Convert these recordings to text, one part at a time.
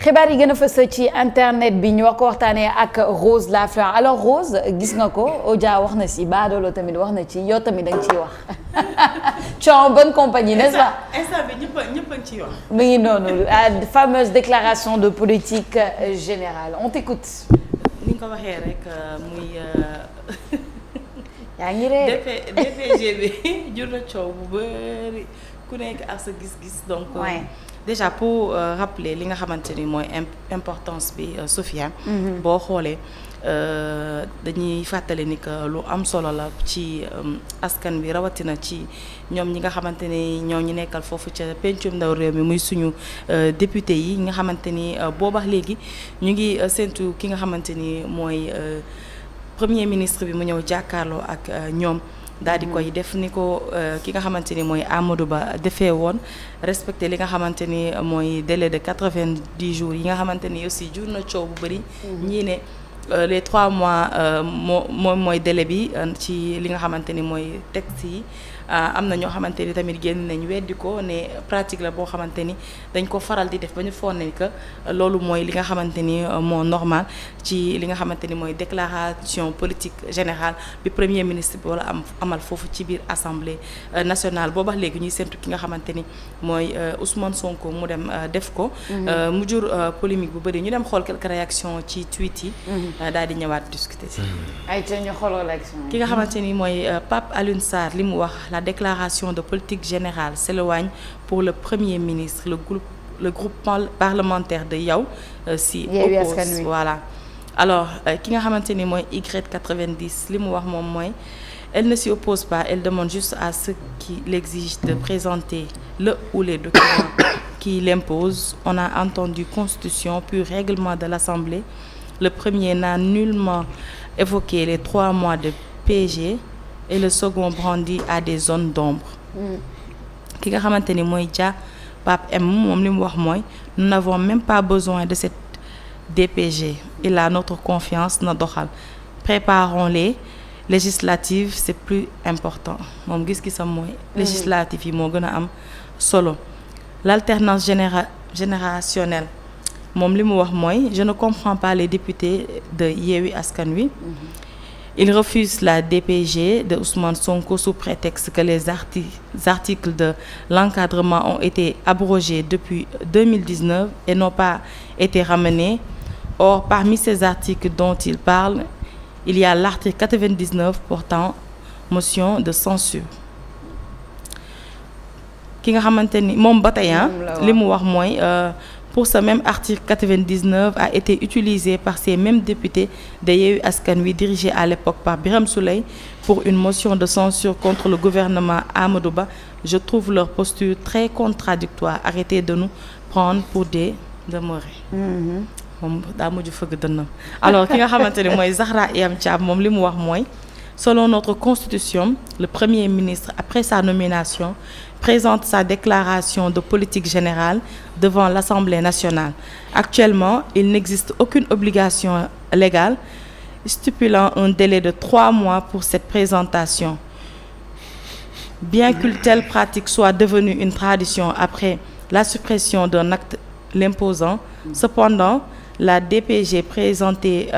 xibaar yi gën a fës ci internet bi ñu wax ko waxtaanee ak Rose la Fleur alors Rose gis nga ko Odia wax na si Badolo tamit wax na ci yow tamit da nga ciy wax tu es en bonne compagnie n'est-ce pas. instant bi ñëpp a ngi ciy wax. mi ngi noonu fameuse déclaration de politique générale on t'écoute. ni nga ko waxee rek muy. yaa ngi ree DPG bi jur na coow bu bëri ku nekk ak sa gis-gis donc. déjà pour rappeler li nga xamante ni mooy importance bi Sophia. boo xoolee dañuy fàttali ni que lu am solo la ci askan bi rawatina ci ñoom ñi nga xamante ni ñoo ñu nekkal foofu ca pencum ndaw réew mi muy suñu député yi nga xamante ni boobax léegi ñu ngi séntu ki nga xamante ni mooy premier ministre bi mu ñëw jàkkaarloo ak ñoom. daal di koy def ni ko ki nga xamante ni mooy Amadou Ba defee woon respecté li nga xamante ni mooy délai de 90 jours yi nga xamante ni aussi jur na coow bu bëri. ñii ne les 3 mois mooy délai bi ci li nga xamante ni mooy texte yi. am na ñoo xamante ni tamit génn nañ weddi ko ne pratique la boo xamante ni dañ ko faral di def ba ñu foog ne que loolu mooy li nga xamante ni moo normal ci li nga xamante ni mooy déclaration politique générale bi premier ministre bi wala amal foofu ci biir assemblée nationale booba léegi ñuy séntu ki nga xamante ni mooy Ousmane Sonko mu dem def ko. mu jur polémique bu bëri ñu dem xool quelques réactions ci tweet yi. daal di ñëwaat discuter si. ay ca ñu xooloo réaction ki nga xamante ni mooy Pape Alioune Sarr li mu wax. La déclaration de politique générale s'éloigne pour le Premier ministre. Le groupe parlementaire de Yewwi s'y oppose. Voilà. Alors ki nga xamante ni mooy Y90 li mu wax moom mooy elle ne s'y oppose pas, elle demande juste à ceux qui l'exigent de présenter le ou les documents qui l'imposent. On a entendu Constitution puis règlement de l'Assemblée. Le premier n'a nullement évoqué les 3 mois de PG. Et le second brandit à des zones d'ombre. ki nga xamante ni mooy Dia Pape M moom li mu wax mooy nous n'avons même pas besoin de cette DPG. Il a notre confiance na doxal préparons les législatives c'est plus important moom gis-gisam mooy. législatives yi moo gën a am solo. L'alternance générationnelle moom li mu wax mooy je ne comprends pas les députés de Yewwi Askan Wi. Il refuse la DPG de Ousmane Sonko sous prétexte que les articles de l'encadrement ont été abrogés depuis 2019 et n'ont pas été ramenés. Or, parmi ces articles dont il parle, il y a l'article 99 portant motion de censure. ki nga xamante ni moom ba tey li mu wax mooy pour ce même article 99 a été utilisé par ces mêmes députés de Yewwi Askan Wi dirigés à l'époque par Birame Souleye pour une motion de censure contre le gouvernement Amadou Ba. Je trouve leur posture très contradictoire. Arrêtez de nous prendre pour des demeurés. moom daa mujj fëgg dënnam. Alors ki nga xamante ni mooy Zahra Iyam Thiam moom li mu wax mooy selon notre constitution le premier ministre après sa nomination présente sa déclaration de politique générale devant l'Assemblée nationale. Actuellement, il n'existe aucune obligation légale stipulant un délai de 3 mois pour cette présentation. Bien qu'une telle pratique soit devenue une tradition après la suppression d'un acte l'imposant, cependant, la DPG présentée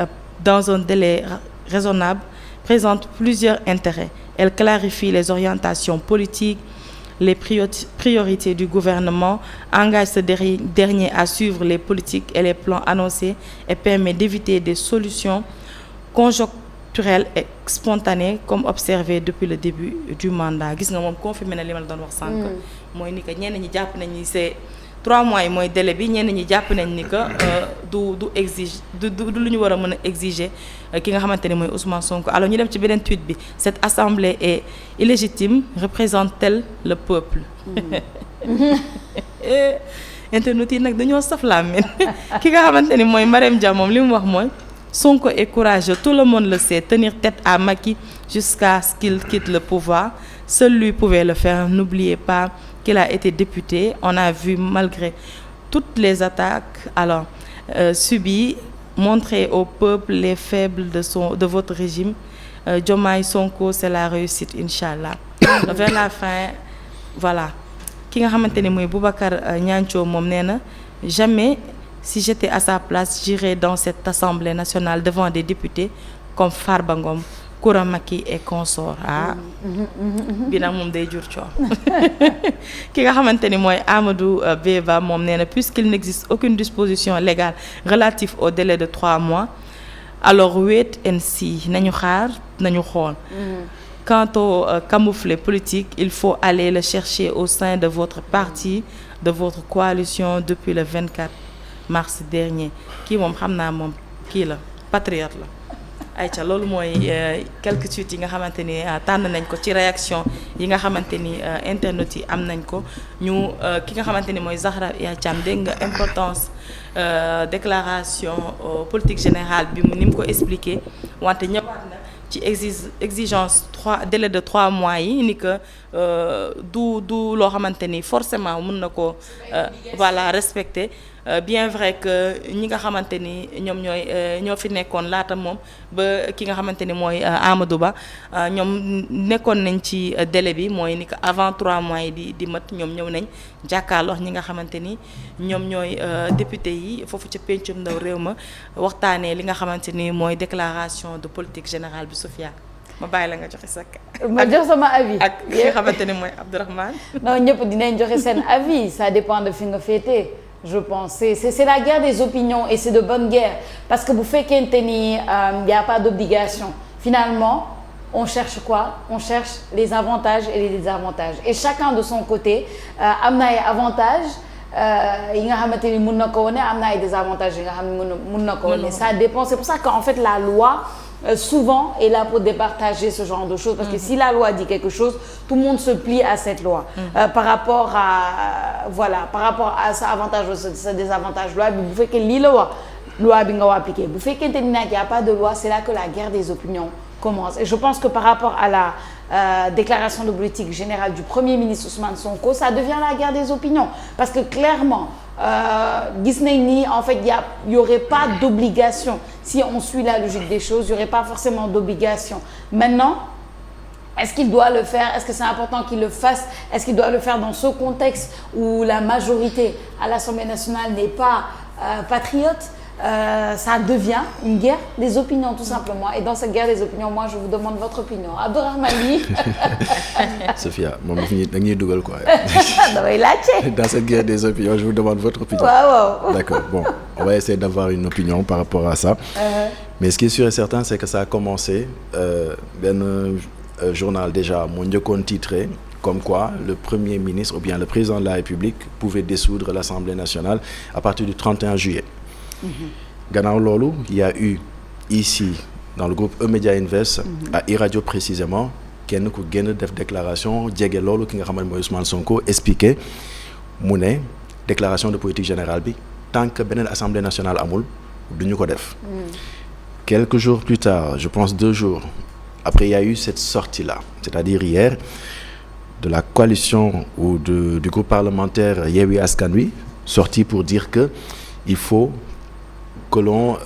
dans un délai raisonnable présente plusieurs intérêts. Elle clarifie les orientations politiques, les priorités du gouvernement, engage ce dernier à suivre les politiques et les plans annoncés et permet d'éviter des solutions conjoncturelles et spontanées comme observé depuis le début du mandat. Gis nga moom confirmé na li ma la doon wax sànq. mooy ni que ñenn ñi jàpp nañ ni c'est 3 mois yi mooy délai bi ñenn ñi jàpp nañ ni que du lu ñu war a mën a exiger ki nga xamante ni mooy Ousmane Sonko. Alors ñu dem ci beneen tweet bi cette assemblée est illégitime représente-t-elle le peuple. internet yi nag dañoo saf laa mel ki nga xamante ni mooy Marème Dia moom li mu wax mooy Sonko est courageux, tout le monde le sait, tenir tête à Macky jusqu'à ce qu'il quitte le pouvoir, seul lui pouvait le faire. N'oubliez pas qu'il a été député. On a vu malgré toutes les attaques subies, montrer au peuple les faibles de votre régime. Diomaye Sonko, c'est la réussite, Inch'Allah. Vers la fin, voilà. Ki nga xamante ni mooy Boubacar Niancho moom nee na jamais si j'étais à sa place j'irais dans cette assemblée nationale devant des députés comme Farba Ngom, Koura Macky et consorts. bi nag moom day jur coow. ki nga xamante ni mooy Amadou Beba moom nee na puisqu'il n'existe aucune disposition légale relative au délai de 3 mois alors wait and see nañu xaar nañu xool. Quant au camouflet politique, il faut aller le chercher au sein de votre parti, de votre coalition depuis le 24 mars dernier. Kii moom xam naa moom kii la patriote la. ayca loolu mooy quelques tweets yi nga xamante ni tànn nañ ko ci réaction yi nga xamante ni internet yi am nañ ko ñu ki nga xamante ni mooy Zahra Iyane Thiam dégg nga importance déclaration politique générale bi ni mu ko expliqué wante ñëwaat na ci exigence délai de 3 mois yi ni que du loo xamante ni forcément mën na ko voilà respecter. Bien vrai que ñi nga xamante ni ñoo fi nekkoon laata moom ba ki nga xamante ni mooy Amadou Ba ñoom nekkoon nañ ci délai bi mooy ni que avant 3 mois yi di mat ñoom ñëw nañ jàkkaarloo ñi nga xamante ni ñoom ñooy député yi foofu ca pencum ndaw réew ma waxtaanee li nga xamante ni mooy déclaration de politique générale bi Sophia ma bàyyi la nga joxe sa ma jox sama avis ak ki nga xamante ni mooy Abdourahmane. non ñëpp dinañ joxe seen avis ça dépend de fi nga féetee. Je pense c'est la guerre des opinions et c'est de bonne guerre parce que bu fekkente ni y a pas d'obligation finalement on cherche quoi? On cherche les avantages et les désavantages et chacun de son côté am na ay avantages yi nga xamante ni mën na ko wane am na ay désavantages yi nga xam ne mën na ko wane ça dépend c'est pour ça qu'en fait la loi souvent est là pour départager ce genre de choses parce que si la loi dit quelque chose tout le monde se plie à cette loi par rapport à sa avantage ou sa désavantage loi bi bu fekkee lii la wax loi bi nga war appliquer bu fekkente ni nag y a pas de loi c'est là que la guerre des opinions commence et je pense que par rapport à la déclaration de politique générale du Premier ministre Ousmane Sonko ça devient la guerre des opinions parce que clairement gis nañ ni en fait y aurait pas d'obligation si on suit la logique des choses y aurait pas forcément d'obligation maintenant est-ce qu'il doit le faire est-ce que c'est important qu'il le fasse est-ce qu'il doit le faire dans ce contexte où la majorité à l'Assemblée nationale n'est pas patriote ça devient une guerre des opinions tout simplement et dans cette guerre des opinions moi je vous demande votre opinion Abdourahmane Sophia moom da ñuy dugal quoi. damay laajte. Dans cette guerre des opinions je vous demande votre opinion. waaw. D'accord bon on va essayer d'avoir une opinion par rapport à ça. Mais ce qui est sûr et certain c'est que ça a commencé benn journal déjà moo njëkkoon titré comme quoi le Premier ministre ou bien le président de la République pouvait dissoudre l'Assemblée nationale à partir du 31 juillet. Gannaaw loolu il y a eu ici dans le groupe E-Media Invest à iRadio précisément kenn ku génn def déclaration jege loolu ki nga xamante mooy Ousmane Sonko expliqué mu ne déclaration de politique générale bi tant que beneen assemblée nationale amul duñu ko def. Quelques jours plus tard je pense 2 jours après il y a eu cette sortie là c'est-à-dire hier de la coalition ou du groupe parlementaire Yewwi Askan Wi sorti pour dire que il faut que l'on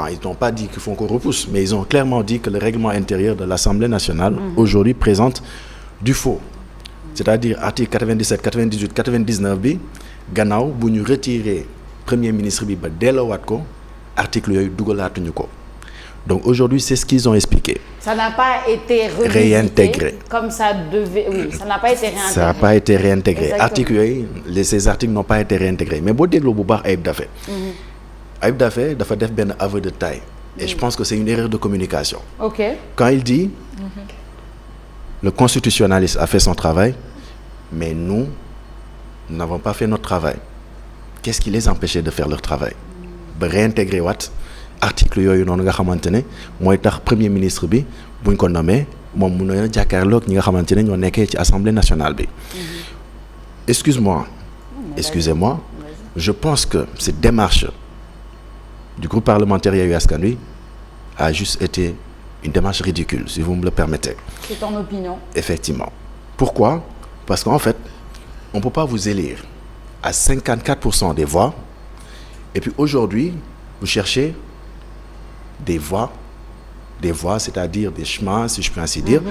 ils n'ont pas dit qu'il faut qu'on repousse mais ils ont clairement dit que le règlement intérieur de l'Assemblée nationale aujourd'hui présente du faux c'est-à-dire article 97 98 99 bi gannaaw bu ñu retirer premier ministre bi ba delloowaat ko article yooyu dugalaatuñu ko donc aujourd'hui c'est ce qu'ils ont expliqué. Ça n'a pas été réintégré comme ça devait ça n'a pas été réintégré. Ça n'a pas été réintégré. Articles yooyu ces articles n'ont pas été réintégrés mais boo dégloo bu baax Ayib Daffé. Ayib Daffé dafa def benn aveu de taille. Et je pense que c'est une erreur de communication. OK. Quand il dit le constitutionnaliste a fait son travail mais nous n'avons pas fait notre travail. Qu'est-ce qui les empêchait de faire leur travail? Ba réintégrer waat article yooyu noonu nga xamante ne mooy tax premier ministre bi buñ ko nommé moom mun na jàkkaarloog ñi nga xamante ne ñoo nekkee ci assemblée nationale bi. Excusez-moi je pense que cette démarche du groupe parlementaire Yewwi Askan Wi a juste été une démarche ridicule si vous me le permettez. C'est ton opinion. Effectivement. Pourquoi? Parce qu'en fait on peut pas vous élire à 54% des voix et puis aujourd'hui vous cherchez des voix c'est-à-dire des chemins si je peux ainsi dire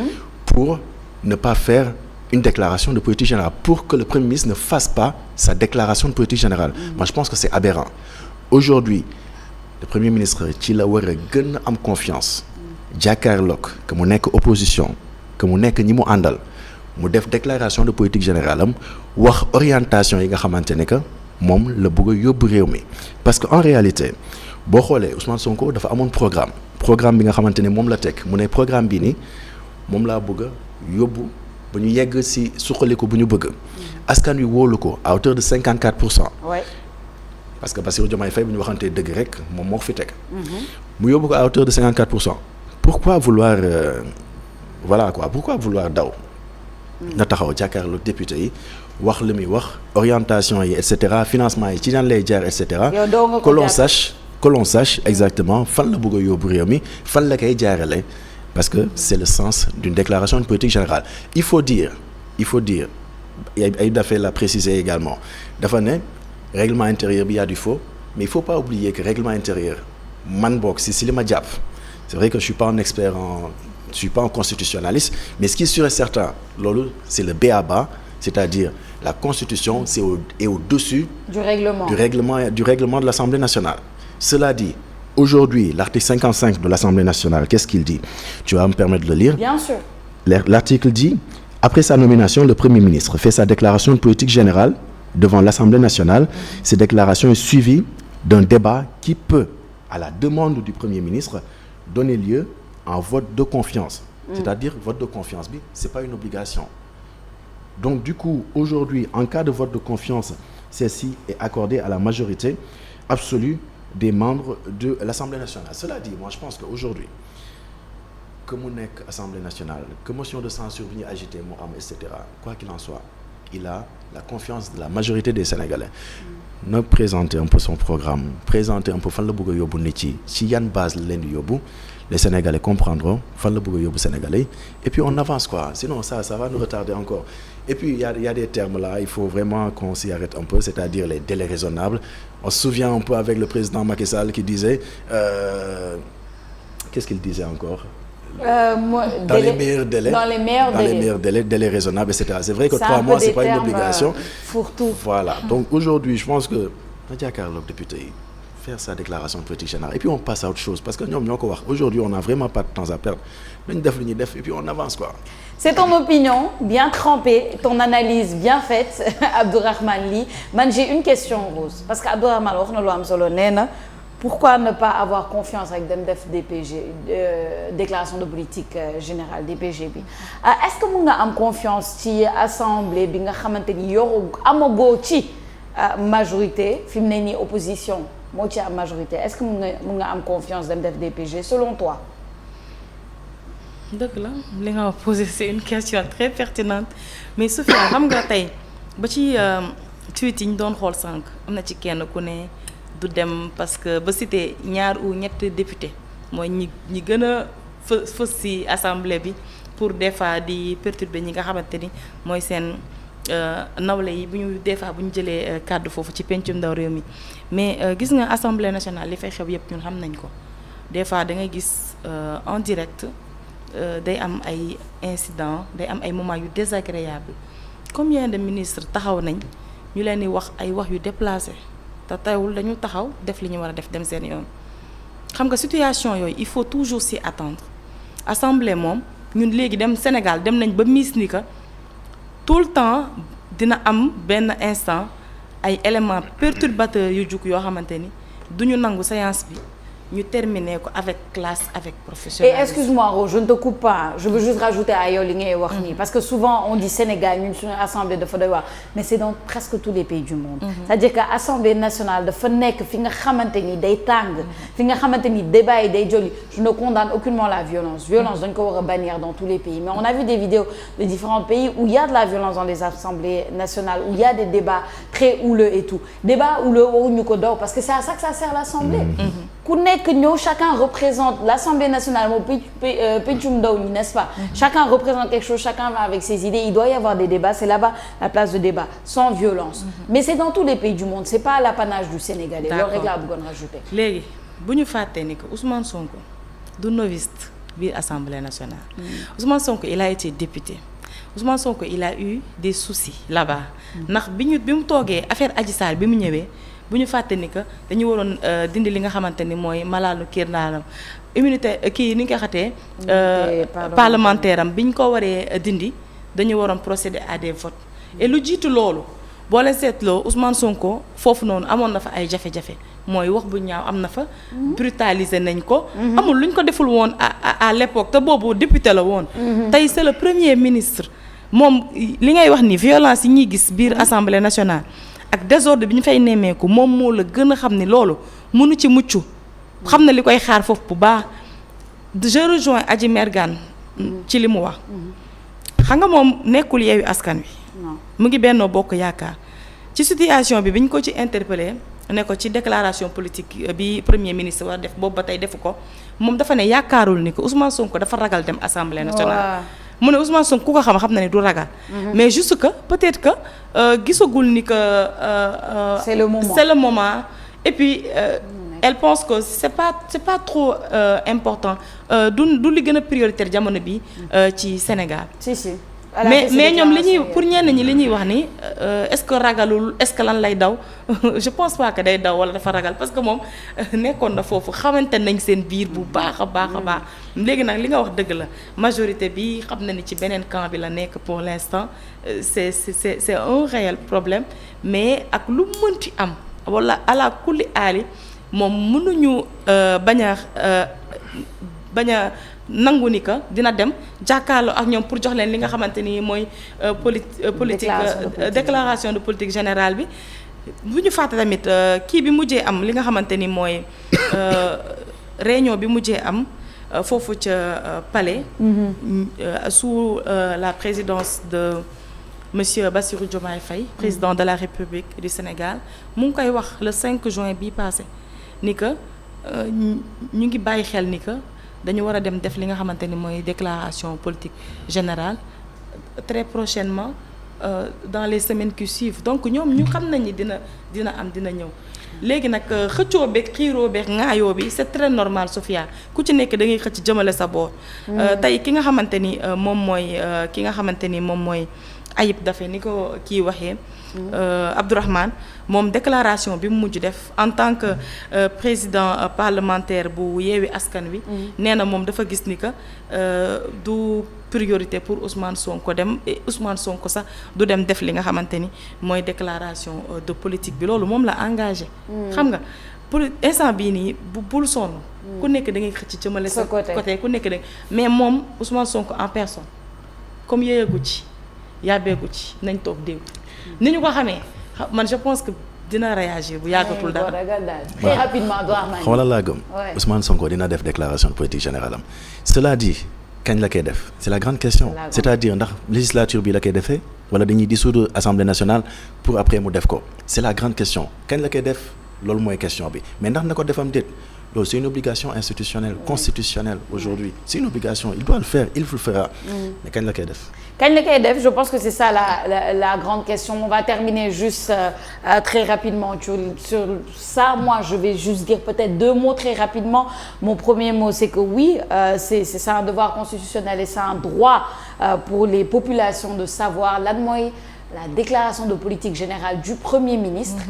pour ne pas faire une déclaration de politique générale, pour que le Premier ministre ne fasse pas sa déclaration de politique générale. Moi, je pense que c'est aberrant. Aujourd'hui, le Premier ministre ci la war a gën a am confiance jàkkaarloog que mu nekk opposition que mu nekk ñi mu àndal mu def déclaration de politique générale am wax orientation yi nga xamante ne que moom la bëgg a yóbbu réew mi. Parce que en réalité boo xoolee Ousmane Sonko dafa amoon programme bi nga xamante ne moom la teg mu ne programme bi ni moom laa bëgg a yóbbu ba ñu yegg ci suqaliku bu ñu bëgg. Askan wi wóolu ko à hauteur de 54%. Ouais. Parce que Bassirou Diomaye Faye bu ñu waxantee dëgg rek moom moo ko fi teg. mu yóbbu ko à hauteur de 54%. Pourquoi vouloir pourquoi vouloir daw. na taxaw jàkkaarloo député yi wax li muy wax orientation yi et cetera financement yi ci daan lay jaar et cetera. que l'on sache exactement fan la bëgg a yóbbu réew mi fan la koy jaarale. Parce que c'est le sens d'une déclaration de politique générale. Il faut dire Ayib Daffé l'a précisé également dafa ne règlement intérieur bi y a du faux, mais il faut pas oublier que règlement intérieur man bokk si li ma jàpp c'est vrai que je suis pas un constitutionnaliste, mais ce qui est sûr et certain loolu c'est le b.a.-ba, c'est-à-dire la constitution est au-dessus du règlement de l'Assemblée nationale. Cela dit, aujourd'hui, l'article 55 de l'Assemblée nationale, qu'est-ce qu'il dit? Tu vas me permettre de le lire? Bien sûr. L'article dit: après sa nomination, le Premier ministre fait sa déclaration de politique générale devant l'Assemblée nationale. Cette déclaration est suivie d'un débat qui peut, à la demande du Premier ministre, donner lieu à un vote de confiance. C'est-à-dire, vote de confiance, c'est pas une obligation. Donc, du coup, aujourd'hui, en cas de vote de confiance, celle-ci est accordée à la majorité absolue des membres de l'Assemblée nationale. Cela dit, moi, je pense qu'aujourd'hui, que mu nekk Assemblée nationale, que motion de censure bi ñu agité mu am et cetera, quoi qu'il en soit, il a la confiance de la majorité des Sénégalais. Na présenter un peu son programme, présenter un peu fan la bëgg a yóbbu nit yi ci yan base la leen di yóbbu, les Sénégalais comprendront fan la bëgg a yóbbu Sénégalais, et puis on avance quoi. Sinon ça va nous retarder encore. Et puis il y a des termes là, il faut vraiment qu'on s'y arrête un peu, c'est-à-dire les délais raisonnables. On se souvient un peu avec le président Macky Sall qui disait qu'est-ce qu'il disait encore? Dans les meilleurs délais, délais raisonnables, etc. C'est vrai que 3 mois, c'est pas une obligation. Fourre-tout. Voilà. Donc aujourd'hui, je pense que na jàkkaarloog député yi faire sa déclaration de politique générale et puis on passe à autre chose parce que ñoom ñoo ko wax. Aujourd'hui, on n'a vraiment pas de temps à perdre. Dañu def li ñuy def et puis on avance quoi. C'est ton opinion bien trempée, ton analyse bien faite, Abdourahmane Ly. Man, j'ai une question, Rose, parce que Abdourahmane wax na lu am solo nee na pourquoi ne pas avoir confiance avec dem def DPG déclaration de politique générale DPG bi est-ce que mun nga am confiance ci assemblée bi nga xamante ni yow amagoo ci majorité fi mu ne nii opposition moo ci am majorité est-ce que mun nga am confiance dem def DPG selon toi? dëgg la li nga ma posé c'est une question très pertinente mais Sophia xam nga tey ba ci tweet yi ñu doon xool sànq am na ci kenn ku ne du dem parce que ba cité ñaar ou ñetti député mooy ñi gën a fës ci assemblée bi pour des fois di perturber ñi nga xamante ni mooy seen nawle yi bu ñu des fois bu ñu jëlee kàddu foofu ci pencum ndaw réew mi mais gis nga assemblée nationale li fay xew yëpp ñun xam nañ ko des fois da ngay gis en direct day am ay incidents day am ay moments yu désagréables combien de ministres taxaw nañ ñu leen di wax ay wax yu déplacé te teewul dañu taxaw def li ñu war a def dem seen yoon xam nga situation yooyu il faut toujours s'y attendre assemblée moom ñun léegi dem Sénégal dem nañ ba miis ni que tout le temps dina am benn instant ay éléments perturbateurs yu jug yoo xamante ni duñu nangu séance bi ñu terminer ko avec classe avec professionnalisme. Et excuse-moi Rose, je ne te coupe pas, je veux juste rajouter à yow li ngay wax nii parce que souvent on dit Sénégal ñun suñu assemblée dafa doy waar mais c'est dans presque tous les pays du monde. C'est-à-dire que assemblée nationale dafa nekk fi nga xamante ni day tàng fi nga xamante ni débat yi day jolli. Je ne condamne aucunement la violence dañ ko war a bannir dans tous les pays mais on a vu des vidéos de différents pays où il y a de la violence dans les assemblées nationales où il y a des débats très houleux et tout débat houleux waruñu ko daw parce que c'est à ça que ça sert l'assemblée. Ku nekk ñëw chacun représente l'Assemblée nationale moom pencum ndaw ñi n'est-ce pas chacun représente quelque chose chacun va avec ses idées il doit y avoir des débats c'est là-bas la place de débat sans violence mais c'est dans tous les pays du monde c'est pas l'apanage du Sénégalais loolu rek laa bëggoon rajouter léegi bu ñu fàttee ni que Ousmane Sonko du noviste biir Assemblée nationale Ousmane Sonko il a été député Ousmane Sonko il a eu des soucis là-bas ndax bi mu toogee affaire Adji Sarr bi mu ñëwee bu ñu fàtte ni que dañu waroon dindi li nga xamante ni mooy malaanu kirnaanam immunité kii ni nga ko xatee parlementaire am bi ñu ko waree dindi dañu waroon procéder à des votes et lu jiitu loolu boo leen seetloo Ousmane Sonko foofu noonu amoon na fa ay jafe-jafe mooy wax bu ñaaw am na fa brutaliser nañ ko amul lu ñu ko deful woon à l'époque te boobu député la woon tey c'est le premier ministre moom li ngay wax ni violence yi ñuy gis biir assemblée nationale ak désordre bi ñu fay nemmeeku moom moo la gën a xam ni loolu mënu ci mucc xam na li koy xaar foofu bu baax je rejoins Adji Mergane ci li mu wax xam nga moom nekkul Yewwi Askan Wi mu ngi Benno Bokk Yaakaar ci situation bi ñu ko ci interpellé ne ko ci déclaration politique bi premier ministre war def boobu ba tey defu ko moom dafa ne yaakaarul ni ko Ousmane Sonko dafa ragal dem assemblée nationale. mu ne Ousmane Sonko ku ko xam na ne du ragal. mais juste que peut-être que gisagul ni que. c'est le moment c'est le moment et puis. elle pense que c'est pas trop important du li gën a prioritaire jamono bi ci Sénégal. si. mais ñoom li ñuy pour ñenn ñi li ñuy wax ni est-ce que ragalul est-ce que lan lay daw je pense pas que day daw wala dafa ragal parce que moom nekkoon na foofu xamante nañ seen biir bu baax a baax. léegi nag li nga wax dëgg la majorité bi xam na ni ci beneen camp bi la nekk pour l'instant c'est un réel problème mais ak lu mënti am wala ala kulli aali moom mënuñu bañ a nangu ni que dina dem jàkkaarloo ak ñoom pour jox leen li nga xamante ni mooy déclaration de politique générale bi bu ñu fàtte tamit kii bi mujjee am li nga xamante ni mooy réunion bi mujjee am foofu ca palais sous la présidence de monsieur Bassirou Diomaye Faye président de la République du Sénégal mu ngi koy wax le 5 juin bii passé ni que ñu ngi bàyyi xel ni que dañu war a dem def li nga xamante ni mooy déclaration politique générale très prochainement dans les semaines qui suivent donc ñoom ñu xam nañ ni dina ñëw léegi nag xëccoo beeg xiiroo beeg ŋaayoo bi c'est très normal Sophia ku ci nekk da ngay xëcc jëmale sa boor. tey ki nga xamante ni moom mooy Ayib Daffé ni ko kii waxee. Abdourahmane moom déclaration bi mu mujj def en tant que président parlementaire bu Yewwi Askan Wi. nee na moom dafa gis ni que du priorité pour Ousmane Sonko dem et Ousmane Sonko sax du dem def li nga xamante ni mooy déclaration de politique bi loolu moom la engagé. xam nga pour instant bii nii bul sonn. ku nekk da ngay xëcc jëmale sa côté ku nekk da mais moom Ousmane Sonko en personne comme yéeyagu ci yàbbeegu ci nañ toog dégg. ni ñu ko xamee man je pense que dina réagir bu yàggatul dara. très rapidement xam nga laa gëm. Ousmane Sonko dina def déclaration de politique générale am. cela dit kañ la koy def c'est la grande question. c'est-à-dire ndax législature bi la koy defee wala dañuy dissoudre assemblée nationale pour après mu def ko c'est la grande question kañ la koy def loolu mooy question bi mais ndax na ko defam déet loolu c'est une obligation institutionnelle constitutionnelle aujourd'hui c'est une obligation il doit le faire il le fera. mais kañ la koy def. Je pense que c'est ça la grande question. On va terminer juste très rapidement sur ça. Moi, je vais juste dire peut-être 2 mots très rapidement. Mon premier mot, c'est que oui, c'est un devoir constitutionnel et c'est un droit pour les populations de savoir la déclaration de politique générale du Premier ministre.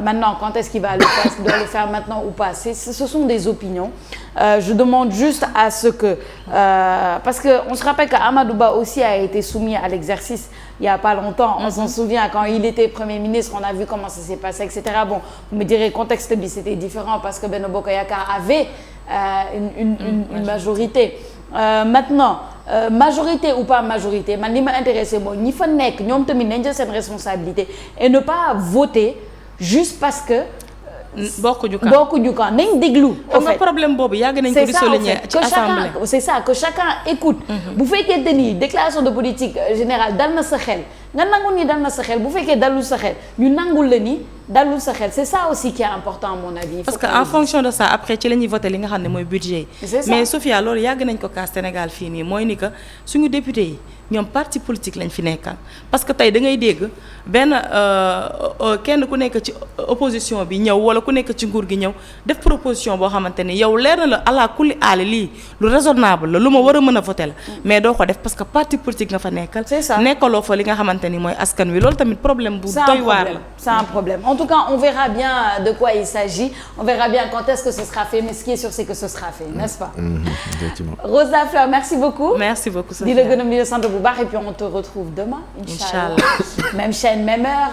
Maintenant, quand est-ce qu'il va le faire? Est-ce qu'il doit le faire maintenant ou pas? Ce sont des opinions. Je demande juste à ce que... parce qu'on se rappelle qu'Amadou Ba aussi a été soumis à l'exercice il n'y a pas longtemps. On s'en souvient, quand il était Premier ministre, on a vu comment ça s'est passé, etc. Bon, vous me direz, contexte bi, c'était différent parce que Benno Bokk Yaakaar avait une majorité. Maintenant, majorité ou pas majorité, man li ma intéressé mooy ñi fa nekk ñoom tamit nañ jël seen responsabilité et ne pas voter juste parce que bokkuñu camp nañ déglu. en fait problème boobu yàgg nañ ko di souligner ci assemblée. c'est ça que chacun écoute. bu fekkee ni déclaration de politique générale dal na sa xel nga nangul ni dal na sa xel bu fekkee dalul sa xel ñu nangul la ni dalul sa xel c'est ça aussi qui est important à mon avis. parce que en fonction de ça après ci la ñuy voter li nga xam ne mooy budget yi. mais Sophia loolu yàgg nañ ko kaas Sénégal fii nii mooy ni que suñu député yi ñoom parti politique lañ fi nekkal parce que tey da ngay dégg benn kenn ku nekk ci opposition bi ñëw wala ku nekk ci nguur gi ñëw def proposition boo xamante ni yow leer na la ala kulli aali lii lu raisonnable la lu ma war a mën a voter la mais doo ko def parce que parti politique nga fa nekkal. C'est ça. nekkaloo fa li nga xamante ni mooy askan wi loolu tamit problème bu doy waar la. C'est un problème. En tout cas, on verra bien de quoi il s'agit. On verra bien quand est-ce que ce sera fait. Mais ce qui est sûr, c'est que ce sera fait, n'est-ce pas? Effectivement. Rose Lafleur, merci beaucoup. merci beaucoup Di la gërëm di la sant bu baax et puis on te retrouve demain. Inch'Allah. Même chaîne, même heure.